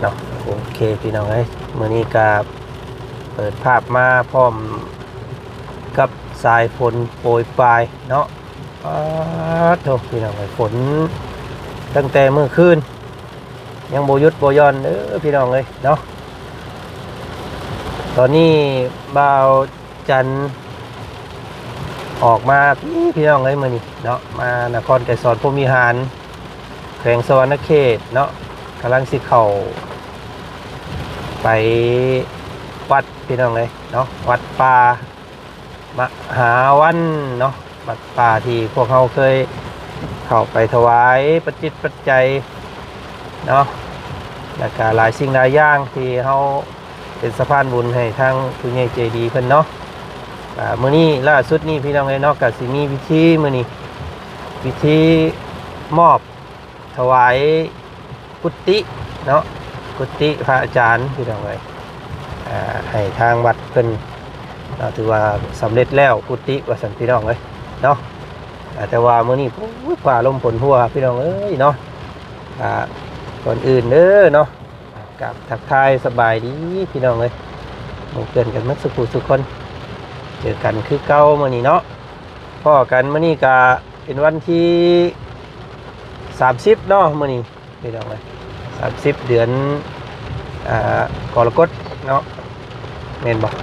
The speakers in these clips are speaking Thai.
เนาะโอเคพี่น้องเอ้ยมื้อนี้ก็เปิดภาพมาพร้อมกับสายฝนโปรยปลายเนาะโธ่พี่น้องเอ้ยฝนตั้งแต่เมื่อคืนยังบ่หยุดบ่หย่อนเด้อพี่น้องเอ้ยเนาะตอนนี้บ่าวจันทร์ออกมาพี่น้องเอ้ยมื้อนี้เนาะมานครไกรสอนพรหมวิหารแขวงสวรรณเขตเนาะกำลังสิเข้าไปวัดพี่น้องเลยเนาะวัดป่ามหาวันเนาะวัดป่าที่พวกเขาเคยเข้าไปถวายปัจจิตปัจจัยเนาะแล้วก็หลายสิ่งหลายอย่างที่เขาเป็นสะพานบุญให้ทางผู้ใหญ่ใจดีเพิ่นเนาะมื้อนี้ล่าสุดนี้พี่น้องเลยเนาะก็สิมีพิธีมื้อนี้พิธีมอบถวายกุฏิเนาะกุฏิพระอาจารย์พี่น้องเลยให้ทางวัดเพิ่นถือว่าสำเร็จแล้วกุฏิว่าสันพี่น้องเลยเนาะแต่ว่ามื้อนี้ฝ่าลมฝนหัวพี่น้องเอ้ยเนาะก่อนอื่นเด้อเนาะกับทักทายสบายดีพี่น้องเลยหมู่เพื่อนกันมักสุขสุขคนเจอกันคือเก่ามื้อนี้เนาะพ่อกันมื้อนี้ก็เป็นวันที่30เนาะมื้อนี้พี่น้องเลย30เดือนกรกฎเนาะเมนบอก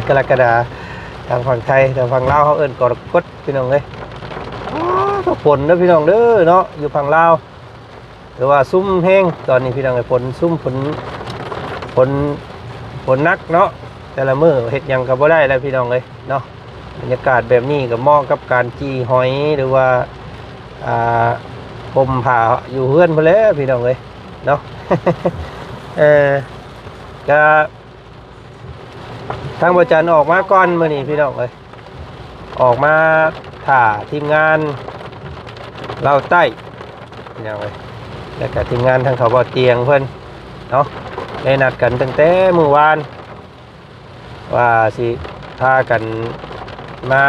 กรกฎาทางฝั่งไทยทางฝั่งลาวเขาเอิ้นกรกฎพี่น้องเลยฝนนะพี่น้องเด้อเนาะอยู่ฝั่งลาวหรือว่าซุ่มแห้งตอนนี้พี่น้องเลยฝนซุ่มฝนนักเนาะแต่ละมื้อเฮ็ดหยังก็บ่ได้แล้วพี่น้องเลยเนาะบรรยากาศแบบนี้ก็เหมาะกับการจี้หอยหรือว่าผมผ่าอยู่เฮือนพอแล้วพี่น้องเลยเนาะ ก็ทางบริจาคออกมาก่อนมื้อนี้พี่น้องเลยออกมาถ่าทีมงานเราใต้พี่น้องเลยแล้วก็ทีมงานทางเขาบ่อเตียงเพิ่นเนาะได้นัดกันตั้งแต่มื้อวานว่าสิพากันมา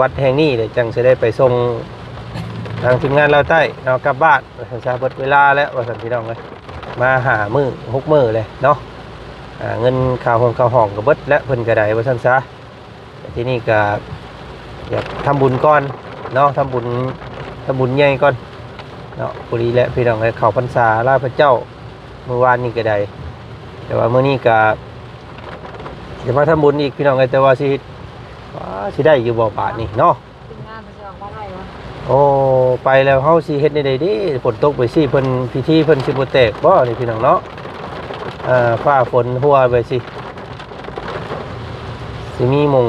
วัดแห่งนี้เดี๋ยวจังจะได้ไปส่งทางทีมงานเราใต้เนาะกลับบ้านจะเบิดเวลาแล้วว่าสันพี่น้องเลยมาหามือ6 มื้อเลยเนาะเงินข่าวห้องกับเบิดและเพิ่นกระไดว่าสันซะที่นี่ก็อยากทำบุญก่อนเนาะทำบุญใหญ่ก่อนเนาะพอดีและพี่น้องเลยเข้าพรรษาลาพระเจ้าเมื่อวานนี้กระไดแต่ว่าเมื่อนี้ก็จะมาทำบุญอีกพี่น้องเลยแต่ว่าสิได้อยู่บ่บาทนี่เนาะโอ้ไปแล้วเฮาสิเฮ็ดได้ดิฝนตกไปสิเพิ่นพิธีเพิ่นสิบ่แตกบ่นี่พี่น้องเนาะฟ้าฝนหัวไปสิมีหม่อง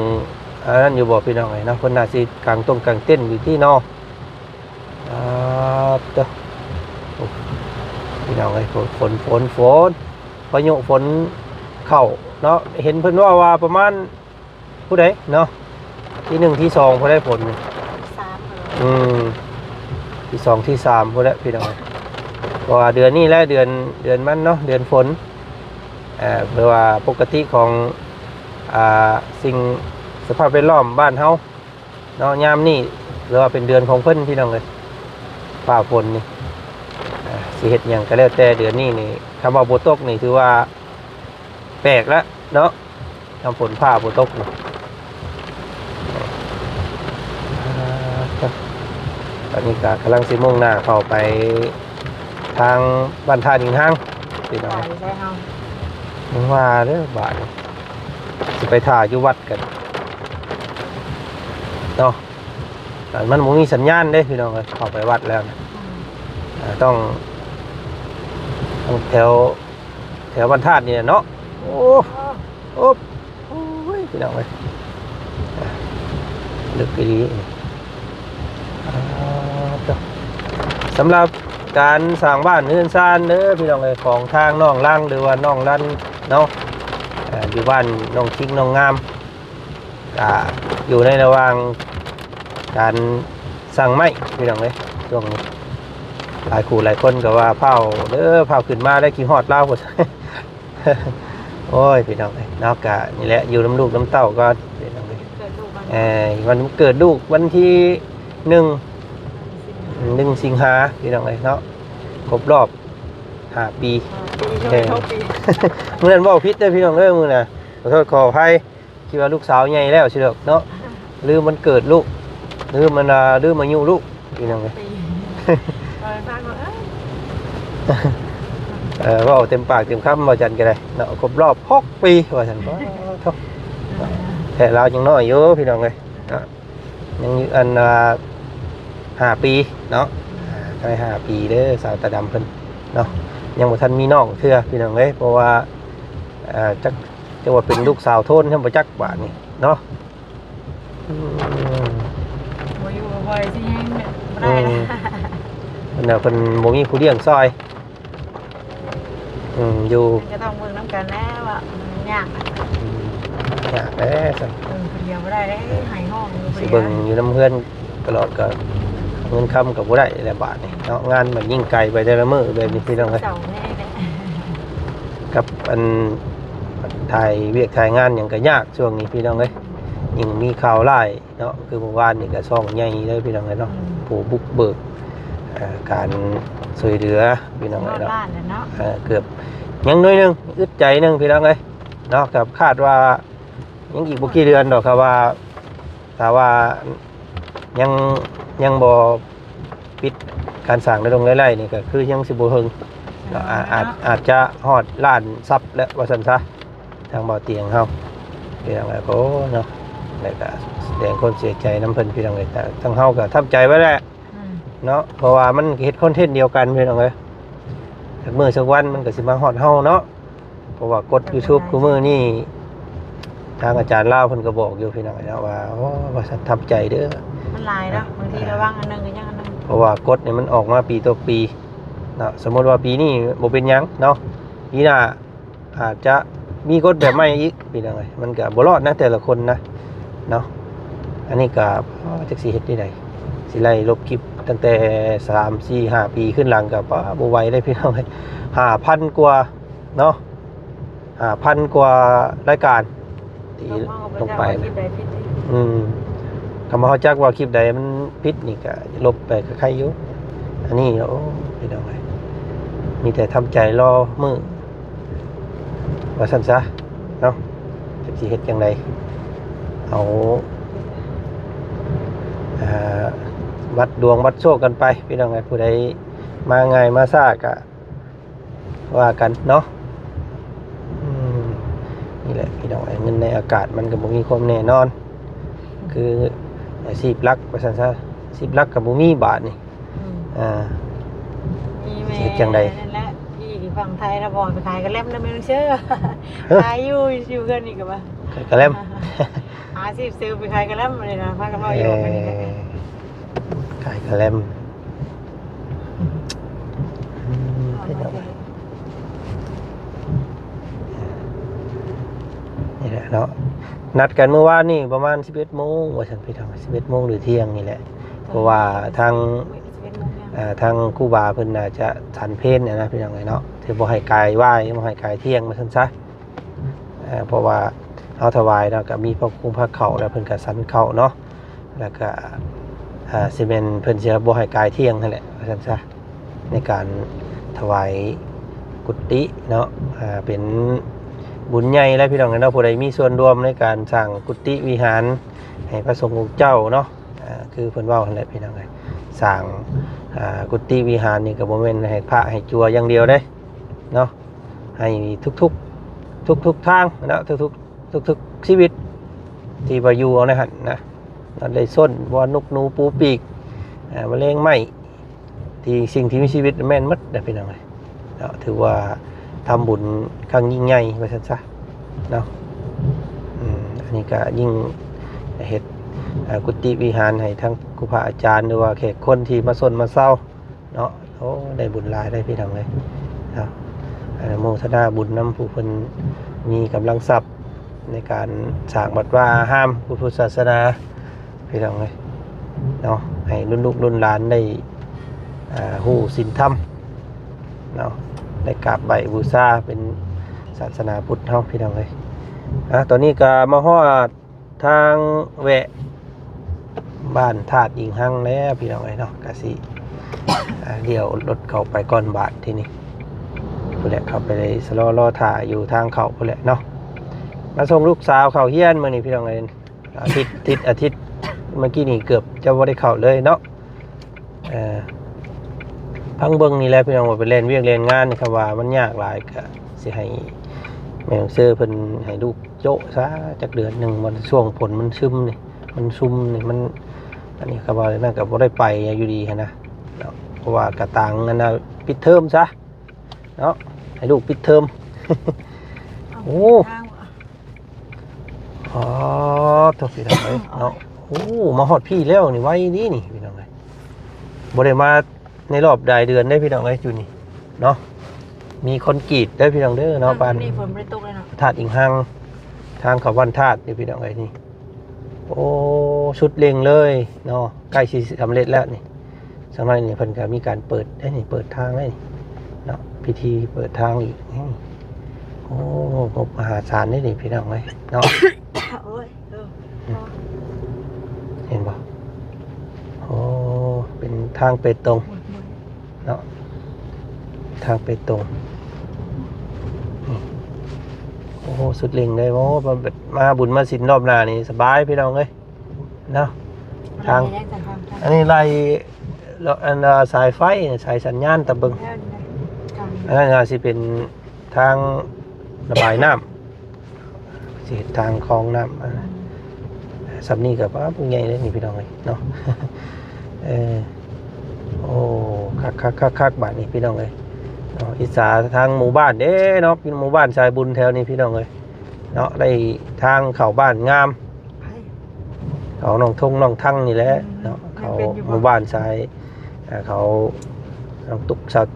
อันนั้นอยู่บ่พี่น้องเอ้ยเนาะเพิ่นน่าสิกางต้มกางเต้นอยู่ที่เนาะเด้อพี่น้องเอ้ยฝนพายุฝนเข้าเนาะเห็นเพิ่นว่าประมาณผู้ใดเนาะที่1ที่2ผู้ใดฝนที่2ที่3พอแล้วพี่น้องเพราะว่าเดือนนี้และเดือนมันเนาะเดือนฝนเพราะว่าปกติของสิ่งสภาพแวดล้อมบ้านเฮาเนาะยามนี้หรือว่าเป็นเดือนของเพิ่นพี่น้องเลยฟ้าฝนนี่สิเฮ็ดหยังก็แล้วแต่เดือนนี้นี่คำว่าบ่ตกนี่ถือว่าแปลกแล้วเนาะทำฝนฟ้าบ่ตกนี่ตอนนี้ก็กำลังสิมุ่งหน้าเข้าไปทางบ้านท่าดิงห้างพี่น้องมึงว่าเด้อบาทสิไปถ่ายอยู่วัดกันเนาะแต่มันบ่มีสัญญาณเด้พี่น้องเข้าไปวัดแล้วนะต้องแถวบ้านท่านี่เนาะโอ้ยพี่น้องเลยลึกอีหลีสำหรับการสร้างบ้านเรือนซ่านเด้อพี่น้องเลยของทางน้องลังหรือว่าน้องรันเนาะอยู่บ้านน้องชิงน้องงามอยู่ในระหว่างการสั่งไม้พี่น้องเลยช่วงนี้หลายคู่หลายคนก็ว่าเผาเด้อเผาขึ้นมาได้กี่ฮอดเล่าหมด โอ้ยพี่น้องเลยนอกจากนี่แหละอยู่น้ำลูกน้ำเต้าก็พี่น้องเลยวันเกิดลูกวันที่1 สิงหาพี่น้องเลยเนาะครบรอบ 5 ปี ปีช่วยทุกปี มื้อนั้นเว้าผิดเด้อพี่น้องเอ้ยมื้อน่ะขอโทษขออภัยคิดว่าลูกสาวใหญ่แล้วสิเด้อเนาะลืมมันเกิดลูกลืมมันลืมอายุลูกพี่น้องเอ้ย ฟังว่า เว้าเต็มปากเต็มคำว่าจันก็ได้เนาะครบรอบ6 ปีว่าซั่นบ่เท่าแต่เรายังน้อยอยู่พี่น้องเอ้ยเนาะยังอัน5 ปีเนาะได้5 ปีเด้อสาวตาดำเพิ่นเนาะยังบ่ทันมีน้องเทื่อพี่น้องเอ้ยเพราะว่าจักจะว่าเป็นลูกสาวโทนช่างบ่จักบาดนี่เนาะ บ่อยู่บ่อยสิยังบ่ได้นะ เพิ่นบ่มีผู้เลี้ยงซอยอยู่ ก็ต้องเบิ่งนำกันแล้วอ่ะมันยากอ่ะ ยากแท้ซั่น คนเดียวบ่ได้เด้หายห้องอยู่ สิเบิ่งอยู่นํเพื่อนตลอดก็เงินคำก็บ่ได้แหละบาดนี่เนาะงานมันยิ่งไกลไปแต่ละมื้อแบบนี้พี่น้องเอ้ย เจ้าแม่แหละ กับอันถ่ายเวียกถ่ายงานหยังก็ยากช่วงนี้พี่น้องเอ้ยยิ่งมีข่าวร้ายเนาะคือเมื่อวานนี่ก็ซ่องใหญ่เลยพี่น้องเอ้ยเนาะผู้บุกเบิกการช่วยเหลือพี่น้องเอ้ยเนาะ บ้านเนาะ เกือบยังน้อยหนึงอึดใจหนึงพี่น้องเอ้ยเนาะกับคาดว่ายังอีกบ่กี่เดือนดอกครับว่าถ้าว่ายังบ่ปิดการสร้างในโรงไร่นี่ก็คือยังสิบ่เฮิงเนาะอาจจะฮอดล้านซับแล้วว่าซั่นซะทางบ่อเตียงเฮาพี่น้องเอ้ยโอ้เนาะแล้วก็แสดงความเสียใจนํเพิ่นพี่น้องเอ้ยแต่ทางเฮาก็ทำใจไว้แล้วเนาะเพราะว่ามันเฮ็ดคอนเทนต์เดียวกันพี่น้องเอ้ยสักมื้อสักวันมันก็สิมาฮอดเฮาเนาะเพราะว่ากด YouTube กูมื้อนี้ทางอาจารย์ลาวเพิ่นก็บอกอยู่พี่น้องเอ้ยเนาะว่าโอ้ว่าสันทำใจเด้อ มันลายเนาะบางทีระวังอันนึงก็ยังอันนึง เพราะว่ากฎเนี่ยมันออกมาปีต่อปีเนาะสมมติว่าปีนี้บ่เป็นหยังเนาะปีหน้าอาจจะมีกฎแบบใหม่อีกปีหน้าไงมันก็บ่รอดนะแต่ละคนนะเนาะอันนี้ก็จักสิเฮ็ดได้ไดสิไล่ลบคลิปตั้งแต่3 4 5 ปีขึ้นหลังก็บ่ไหวเลยพี่น้องเอ้ย5,000 กว่าเนาะ5,000 กว่ารายการที่ลงไปนะคำว่าเขาจักว่าคลิปใดมันพิษนี่ก็ลบไปกับใครอยู่อันนี้โอ้พี่น้องไงมีแต่ทำใจรอมือว่าสั้นซะเนาะจะสิเฮ็ดอย่างไรเอาวัดดวงวัดโชคกันไปพี่น้องไงผู้ใดมาง่ายมาซ่าก็ว่ากันเนาะนี่แหละพี่น้องไงเงินในอากาศมันก็บ่มีความแน่นอนคือ10 ลักว่าซั่นซะ10 ลักกับบ่มีบาทนี่เฮ็ดจังได๋นั่นแหละพี่ฝั่งไทยระบอนไปขายกระเล่มแล้วไม่รู้เชื่อขายอยู่กันนี่ก็บ่กระเล่มหาสิซื้อไปขายกระเล่มเลยนะพากันมาอยู่กันนี่ขายกระเล่มนี่แหละเนาะนัดกันเมื่อวานนี่ประมาณ 11 โมงว่าฉันไปทำ11 โมงหรือเที่ยงนี่แหละเพราะว่าทางครูบาเพิ่นน่าจะฉันเพลเนี่ยนะพี่น้องเนาะถือบ่ให้กายไหว้บ่ให้กายเที่ยงมาซั่นซะเพราะว่าเอาถวายแล้วก็มีพระคุมพระเข้าแล้วเพิ่นก็สันเข้าเนาะแล้วก็สิแม่นเพิ่นสิบ่ให้กายเที่ยงนั่นแหละว่าซั่นซะในการถวายกุฏิเนาะเป็นบุญใหญ่แล้วพี่น้องเนาะผู้ใดมีส่วนร่วมในการสร้างกุฏิวิหารให้พระสงฆ์องค์เจ้าเนาะคือเพิ่นเว้านั่นแหละพี่น้องเอ้ยสร้างกุฏิวิหารนี่ก็บ่แม่นให้พระให้จัวอย่างเดียวเด้เนาะให้ทุกทางเนาะทุกชีวิตที่ว่าอยู่เอาในหั่นนะนั่นได้ส้นบ่นกหนูปูปีกแมลงไหม้ที่สิ่งที่มีชีวิตแม่นหมดเด้อพี่น้องเอ้ยเนาะถือว่าทำบุญครั้งยิ่งใหญ่ว่าซั่นซะเนาะอันนี้ก็ยิ่งเฮ็ดกุฏิวิหารให้ทั้งครูบาอาจารย์หรือว่าแขกคนที่มาสนมาเศร้าเนาะโอ้ได้บุญหลายได้พี่น้องเลยเนาะโมทนาบุญนำผู้เพิ่นมีกำลังทรัพย์ในการสร้างวัดว่าห้ามพุทธศาสนาพี่น้องเลยเนาะให้รุ่นลูกรุ่นหลานได้ฮู้ศีลธรรมเนาะได้กราบไหว้บูชาเป็นศาสนาพุทธเฮาพี่น้องเลยตอนนี้ก็มาฮอดทางแวะบ้านธาตุอิงหังแล้วพี่น้องเอ้ยเนาะกะสิเดี๋ยวรถเข้าไปก่อนบาทที่นี่ พุ่นแหละเขาไปเลยสโลรอถ่ายอยู่ทางเขาพุ่นแหละเนาะมาส่งลูกสาวเขาเฮียนมื้อนี้พี่น้องเอ้ยอาทิตย์เมื่อกี้นี่เกือบจะบ่ได้เข้าเลยเนาะพังเบิ่งนี่แหละพี่น้องว่าไปเล่นเวียกเล่นงานนี่ครับว่ามันยากหลายก็สิให้แม่เซอร์เพิ่นให้ลูกโจะซะจักเดือนหนึงมันช่วงฝนมันซึมนี่มันซุ่มนี่มันอันนี้ครับว่านั่นก็บ่ได้ไปอยู่ดีหันนะเนาะเพราะว่ากระตังนั่นน่ะปิดเทอมซะเนาะให้ลูกปิดเทอม โอ้อ๋อตัวพี่น้องเอ้ยเนาะโอ้มาฮอดพี่แล้วนี่ไว้นี่นี่พี่น้องเอ้ยบ่ได้มาในรอบรายเดือนได้พี่น้องเอ้ยอยู่นี่เนาะมีคนกรีดได้พี่น้องเด้อเนาะบ้าน นี่ฝนไม่ตกเลยเนาะ ธาตุอิงหังทางเขาวันธาตุนี่พี่น้องเอ้ยนี่โอ้ชุดเล็งเลยเนาะใกล้สิสำเร็จแล้วนี่สมัยนี้เพิ่นก็มีการเปิดได้นี่เปิดทางได้นี่เนาะพิธีเปิดทางอีกนี่โอ้งบมหาศาลนี่นี่พี่น้องเอ้ยเนาะ โอ้ยเห็นป่ะโอ้เป็นทางไปตรงเนาะทางไปตรงนี่โอ้สุดเล็งเลยโอ้มาบุญมาสินรอบหน้านี่สบายพี่น้องเอ้ยเนาะทางอันนี้ไล่อันสายไฟสายสัญญาณตะเบิงอันนั้นอาจจะเป็นทางระบายน้ำสิทางคลองน้ำสับนี่กับว่าพวกใหญ่เลยนี่พี่น้องเลยเนาะ โอ้คักบาทนี่พี่น้องเลยอิสาทางหมู่บ้านเด้เนาะหมู่บ้านชายบุญแถวนี้พี่น้องเลยเนาะได้ทางเข้าบ้านงามเขาหนองทงหนองทั้งนี่แหละเนาะเขาหมู่บ้านชายเขาตุกสาว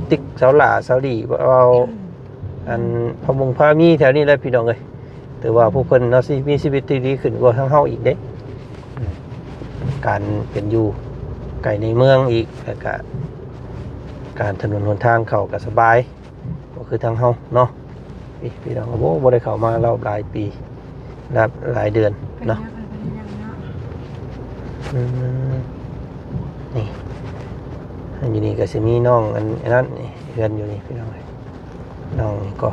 ติ๊กสาวหล่าสาวดีเอาอันพมุงพามีแถวนี้แหละพี่น้องเลยแต่ว่าผู้คนเนาะมีชีวิตที่ดีขึ้นกว่าทั้งเฮาอีกเด้การเป็นอยู่ไก่ในเมืองอีกแล้วก็การถนนหนทางเข้าก็สบายก็คือทางเฮาเนาะพี่น้องก็บ่ได้เข้ามาเราหลายปีหลายเดือนเนาะนี่อยู่นี่ก็สิมีน้องอันนั้นนี่เฮือนอยู่นี่พี่น้องน้องนี่ก็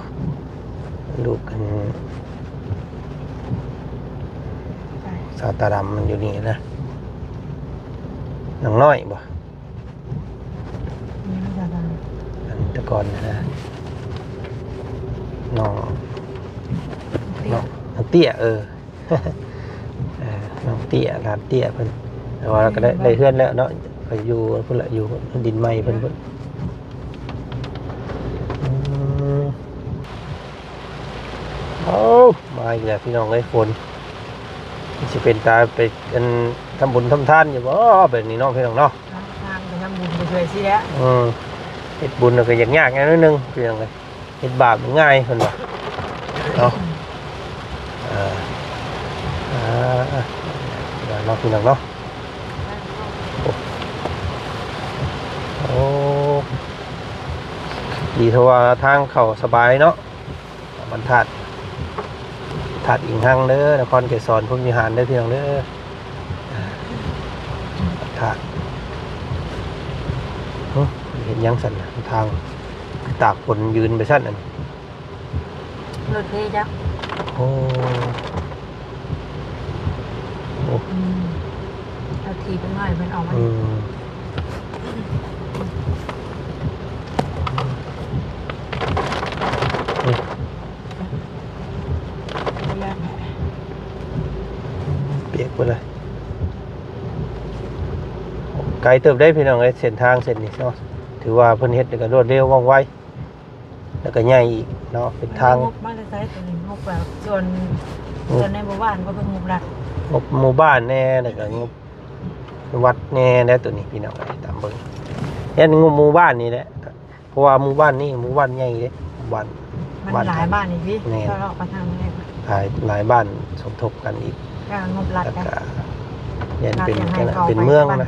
ลูกกันสาวตาดำมันอยู่นี่นะน้องน้อยบ่อันตะกอนนะน้องเตี้ยน้องเตี้ยหลานเตี้ยเพิ่นแต่ว่าก็ได้เฮือนแล้วเนาะก็อยู่เพิ่นละอยู่ดินใหม่เพิ่นโอ้มาอีกแล้วพี่น้องเอ้ยฝนสิเป็นตาไปกันทำบุญทำทานอยู่บ่แบบนี้เนาะพี่น้องเนาะทางไปทำบุญไปช่วยสิแล้วเฮ็ดบุญก็ยากๆนิดนึงพี่น้องเอ้ยเฮ็ดบาปมันง่ายเพิ่นว่าเนาะเนาะพี่น้องเนาะโอ้ดีเท่าว่าทางเข้าสบายเนาะบรรทัดถัดอิงหังเด้อนครเกษรพุ่มวิหารได้เพียงเด้อถัดเห็นยังสั่นทางตากฝนยืนไปสั้นอันรถดีจ้ะโอ้เอาทีเป็นหน่อยมันออกมาเปียกไปเลยไกลเติบได้พี่น้องเส้นทางเส้นนี้เนาะถือว่าเพิ่นเฮ็ดก็รวดเร็วว่องไวแล้วก็ใหญ่อีกเนาะเป็นทางมาเลยใช้ตัวนี้งบแบบส่วนในหมู่บ้านก็เป็นงบหลักงบหมู่บ้านแน่แล้วก็งบวัดแน่แล้วตัวนี้พี่น้องตามเบิ่งเฮ็ดงบหมู่บ้านนี่แหละเพราะว่าหมู่บ้านนี่หมู่บ้านใหญ่เด้บ้านมันหลายบ้านอีกพี่ก็เราประทางนี้หลายบ้านสมทบกันอีกงบหลักกันเนี่ยเป็นเมืองนะ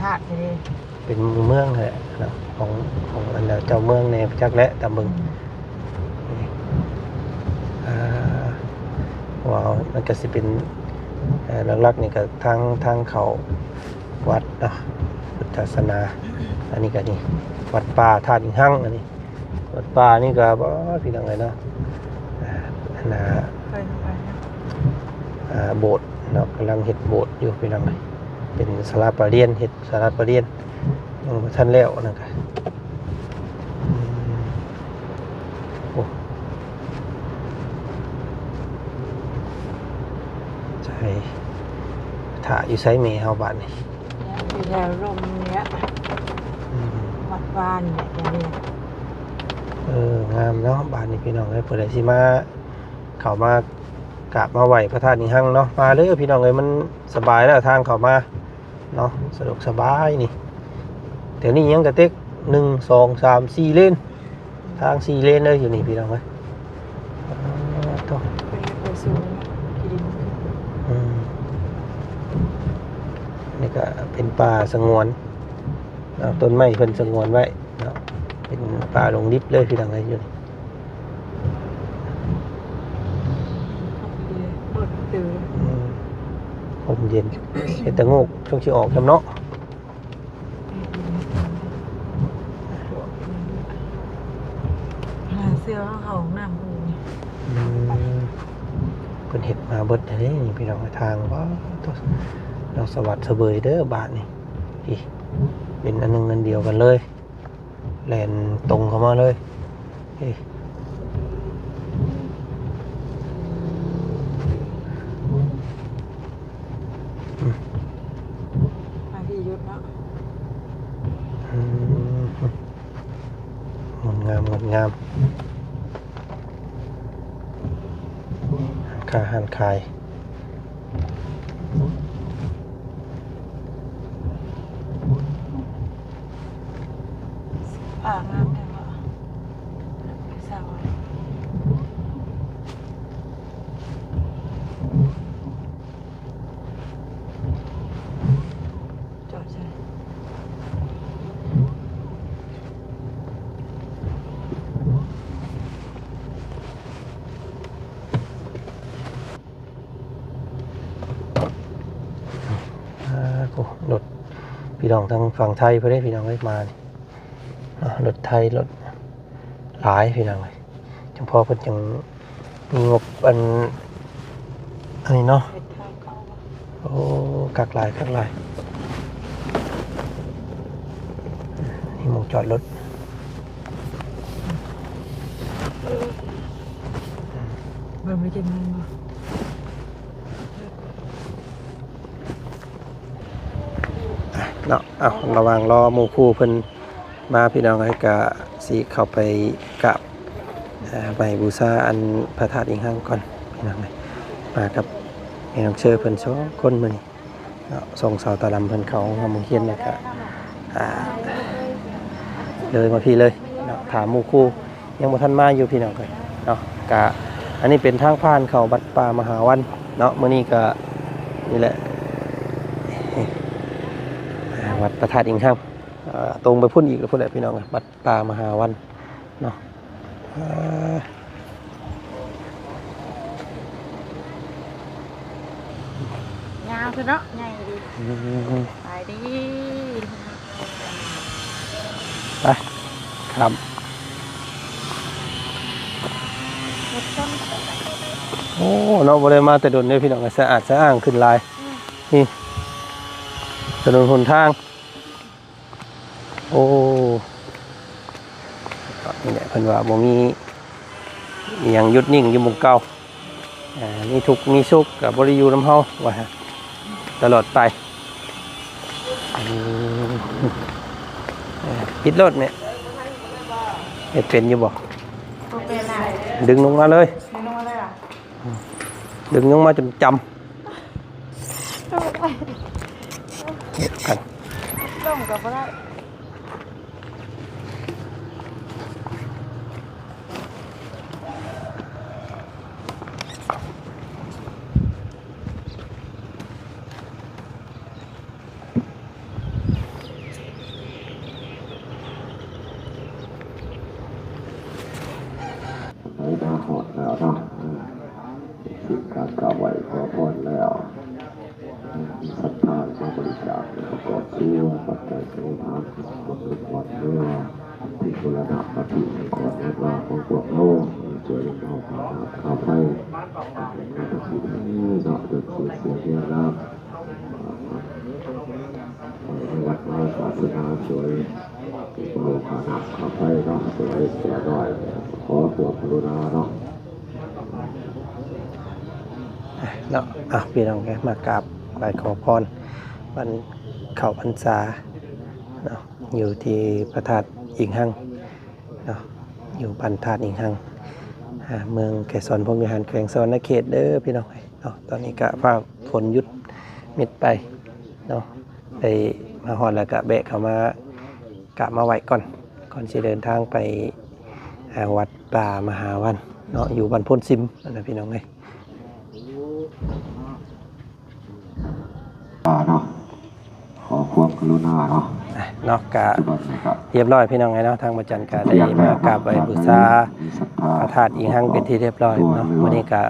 เป็นเมืองแหละนะของอันเจ้าเมืองในจักและตำบึงว้าวมันก็สิเป็นหลักๆนี่ก็ทางเขาวัดนะพุทธศาสนาอันนี้ก็นี่วัดป่าธาตุอิงหังอันนี้ วัดป่านี่ก็บ่พี่น้องเลยเนาะอันน่ะ เคยไปนะ โบสถ์เนาะกำลังเฮ็ดโบสถ์อยู่พี่น้องเลยเป็นศาลาปาเรียนเฮ็ดศาลาปาเรียนยังบ่ทันแล้วนะครับโอ้ใช่ถ่าอยู่ไสเมเฮาบาดนี่ อยู่แถวร่มเนี้ยวัดวานเนี่ยอย่างนี้ งามเนาะบ้านนี้พี่น้องเอ้ยเพิ่นได้สิมาเข้ามากราบมาไหว้พระธาตุนิหังเนาะมาเลยพี่น้องเอ้ยมันสบายแล้วทางเข้ามาเนาะสะดวกสบายนี่เดี๋ยวนี้ยังกระเต็ก1 2 3 4เลนทาง4เลนเลยอยู่นี่พี่น้องเอ้ยต้อง ไปสูงกี่ดิน นี่ก็เป็นป่าสงวนเนาะต้นไม้เพิ่นสงวนไว้เนาะเป็นป่าลงดิบเลยพี่น้องเอ้ยอยู่นี่ เปิดตื่น ลมเย็นเห็นแต่งูช่วงที่ออกจำเนาะ หาเสื้อเขาหน้าหู เป็นเห็ดมาเบิดเลยนี่พี่น้องทางว่าเราสวัสดิ์เสบยเด้อบาทนี่อีเป็นอันนึงอันเดียวกันเลยแลนตรงเข้ามาเลยอี มาที่ยุทธเนาะ งดงามงดงามหันคาย อ่างน้ำเนี่ยว่าไปสาวจอดใช่รถพี่น้องทางฝั่งไทยเพื่อได้พี่น้องได้มานี่รถไทยรถหลายพี่น้องเลยจังพอเพิ่นจังมีงบอันนี้เนาะ เป็นทางเข้า โอ้กักหลายนี่หมองจอดรถ มันไม่จะมี เนาะเอาระหว่างรอหมู่คู่เพิ่นมาพี่น้องให้กะสิเข้าไปกราบไหว้บูชาอันพระธาตุอิงหังก่อนพี่น้องเลยมากับแม่น้องเชอเพิ่น2คนมื้อนี้เนาะส่งสาวตาลำเพิ่นเข้าห้องเรียนแล้วก็เลยมาพี่เลยเนาะถามหมู่คู่ยังบ่ทันมาอยู่พี่น้องเลยเนาะกะอันนี้เป็นทางผ่านเข้าวัดป่ามหาวันเนาะมื้อนี้ก็นี่แหละ วัดพระธาตุอิงหังตรงไปพุ่นอีกแล้วพุ่นแหละพี่น้องวัดป่ามหาวันเนาะยาวคือเนาะใหญ่ดีไปดี ไปครับโอ้เนาะบ่ได้มาแต่โดนเนี่ยพี่น้องสะอาดสะอ้างขึ้นลายนี่ถนนหนทางโอ้นี่แหละเพิ่นว่าบ่มีอหยังหยุดนิ่งอยู่หมู่เก่ามีทุกข์มีสุขก็บ่ได้อยู่นำเฮาว่าตลอดไปปิดรถเนี่ยเฮ็ดเป็นอยู่บ่ดึงลงมาเลยดึงลงมาจนจำกัน ร่มกับอะไร มาหอดแล้วเนาะสิการกล่าวไหวขอพรแล้วศรัทธามาบริจาคประกอบเชื่อปัจจัยโสภาบททุกวัดเมื่อที่ บุรณะปฏิสังขรณ์วัดวาของพวกเราช่วยกันเอาข้าวไฟนาฏศิลป์เนาะจนสุดเสียเพียงรับวัดวาศาสนาช่วยโลกานาข้าวไฟเนาะช่วยเสียหน่อยขอพวกกรุณาเนาะ เนาะพี่น้องแกมากราบไหว้ขอพรวันเข้าพรรษาเนาะอยู่ที่พระธาตุอิงหังเนาะอยู่พันธาตุอิงหังเมืองแก่สอนพรหมวิหารแขวงสวรรณเขตเด้อพี่น้องเนาะตอนนี้ก็ฟ้าฝนหยุดมิดไปเนาะไปมาฮอดแล้วก็แบะเข้ามากราบมาไหว้ก่อนสิเดินทางไปวัดป่ามหาวันเนาะอยู่บ้านโพนซิมนะพี่น้องเนาะขอความกรุณาเนาะเนาะกะเรียบร้อยพี่น้องเนาะทางประจันกะได้มากราบไหว้บูชาพระธาตุอิงหังเป็นที่เรียบร้อยเนาะวันนี้กะ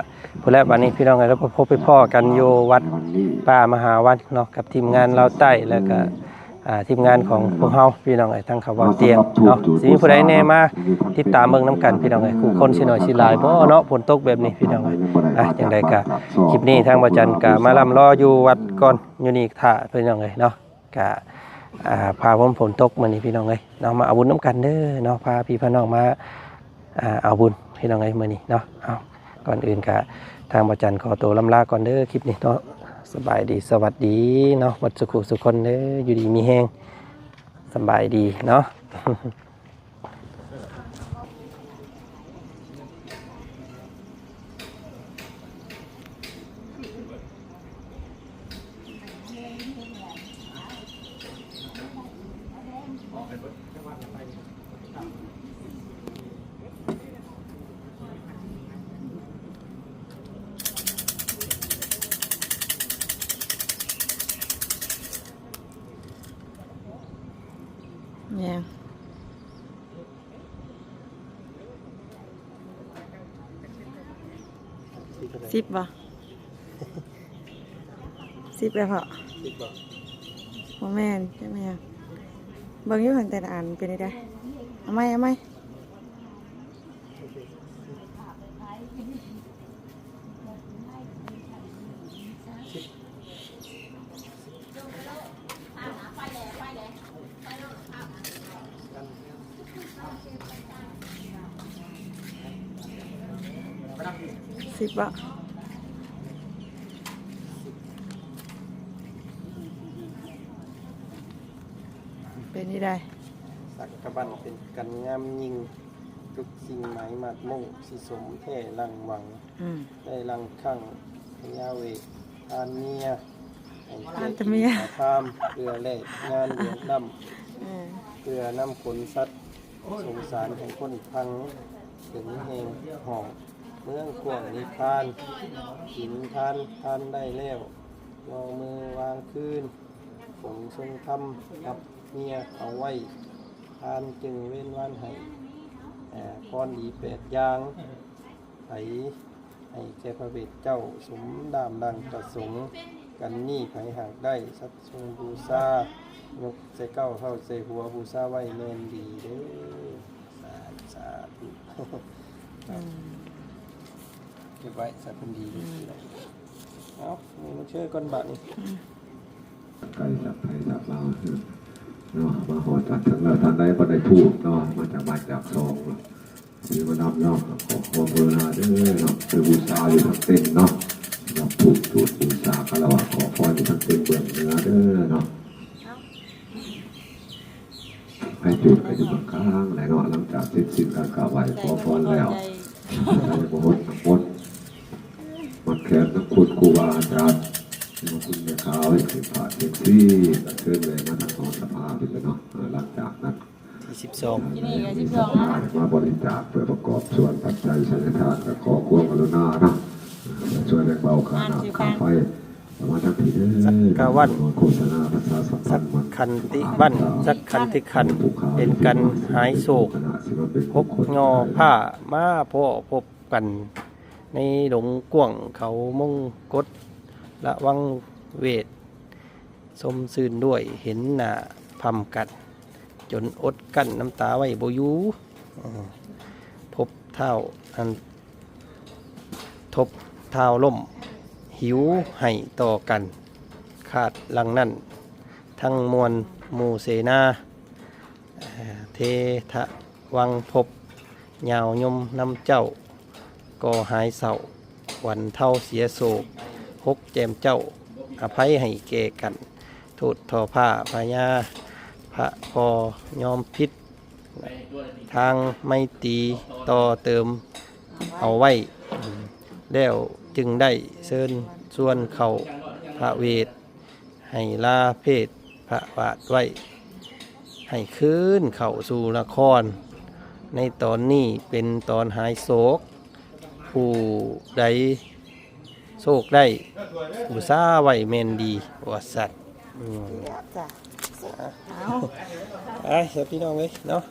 ผู้แรกวันนี้พี่น้องเราพบไปพ่อกันอยู่วัดป่ามหาวันเนาะกับทีมงานเราใต้แล้วก็ทีมงานของพวกเฮาพี่น้องทั้งเขาว่าเตียงเนาะสิมีผู้ใดแน่มาติดตามเบิ่งน้ำกันพี่น้องคู่คนสิหน่อยสิหลายบ่เนาะฝนตกแบบนี้พี่น้องจังไดกะคลิปนี้ทางประจันกะมาล่ำรออยู่วัดก่อนอยู่นี่ท่าพี่น้องเนาะกะพาฝนตกมื้อนี้พี่น้องเนาะมาเอาบุญน้ำกันเด้อเนาะพาพี่พี่น้องมาเอาบุญพี่น้องมื้อนี้เนาะเอาก่อนอื่นกะทางประจันขอตัวลำลาก่อนเด้อคลิปนี้เนาะสบายดีสวัสดีเนาะวัดสุขุสุคนเด้ออยู่ดีมีแห้งสบายดีเนาะ เนี่ย10บ่10แล้วพอโมแม่นใช่ไหมเบิ่งอยู่หันแต่ละอันเป็นได้เอาไหม10บ่เป็นนี่ได้ สักกะบันเป็นกันงามยิงทุกสิ่งหมายมัดมุ่งสิสมแท่ลังหวังได้ลังข้างพญาเวททานเมียทานเมียทามเกลือแหลกงานเหลืองดำเกลือน้ำขนสัตว์สงสารของคนพังถึงแห่งห่องเมืองกวางนิพพานหินทานได้แล้ววางมือวางคืนผงทรงทำกับเมียเอาไว้ทานจึงเว้นวันให้พรดี8อย่างให้แก่พระเวทเจ้าสมดามดังประสงค์กันนี่ไผหากได้สัตว์ทรงบูชายกใส่เก้าเข้าใส่หัวบูชาไว้แม่นดีเด้อสาธุเก็บไว้สัตว์เป็นดีเอานี่มาช่วยก้นบาทนี่ไก่สับไก่สับเราเนาะมาหอจัดทั้งเราท่านใดก็ได้ทูบเนาะมาจากบ้านจากซองมีมาดำเนาะขอความกรุณาด้วยเนาะไปบูชาอยู่ทั้งเต็นเนาะเราถูกจุดบูชากันแล้วขอพรอยู่ทั้งเต็นเบื้องเนื้อเด้อเนาะให้จุดให้อยู่บนข้างไหนเนาะหลังจากเสร็จสิ้นการกราบไหว้ขอพรแล้วให้พระพุทธมนต์มันแขนนักพูดครูบาอาจารย์มาคุณแม่ขาวให้ผ่านเท็กซี่เชิญเลยมาทางของสภาไปเลยเนาะหลังจากนั้น12มาบริจาคเพื่อประกอบส่วนปัจจัยใช้ทานขอความกรุณาเนาะช่วยแบ่งเบาค่าน้ำค่าไฟมาทางที่สักกะวันโฆษณาภาษาสักคันติบั้นสักคันติขันเป็นกันหายโศกพบงอผ้ามาพ่อพบกันในหลงกว่างเขามงกฎละวังเวทสมซื่นด้วยเห็นหน้าพำกัด จนอดกั้นน้ำตาไว้บ่อยู่ทบเท้าทบเท้าล่มหิวให้ต่อกันขาดหลังนั้นทั้งมวลหมู่เสนาเททะวังพบยาวยมน้ำเจ้าก็หายเศร้าวันเท่าเสียโศกหกแจมเจ้าอภัยให้แก่กันโทษทอผ้าพญาพระพอยอมพิษทางไม่ตีต่อเติมเอาไว้แล้วจึงได้เชิญส่วนเขาพระเวทให้ลาเพศพระบาทไว้ให้คืนเข้าสู่นครในตอนนี้เป็นตอนหายโศกผู้ใดโศกได้อุตสาไว้เมนดีว่าสัตว์ จ้ะเอา ไอ้เดี๋ยวพี่น้องเลยเนาะ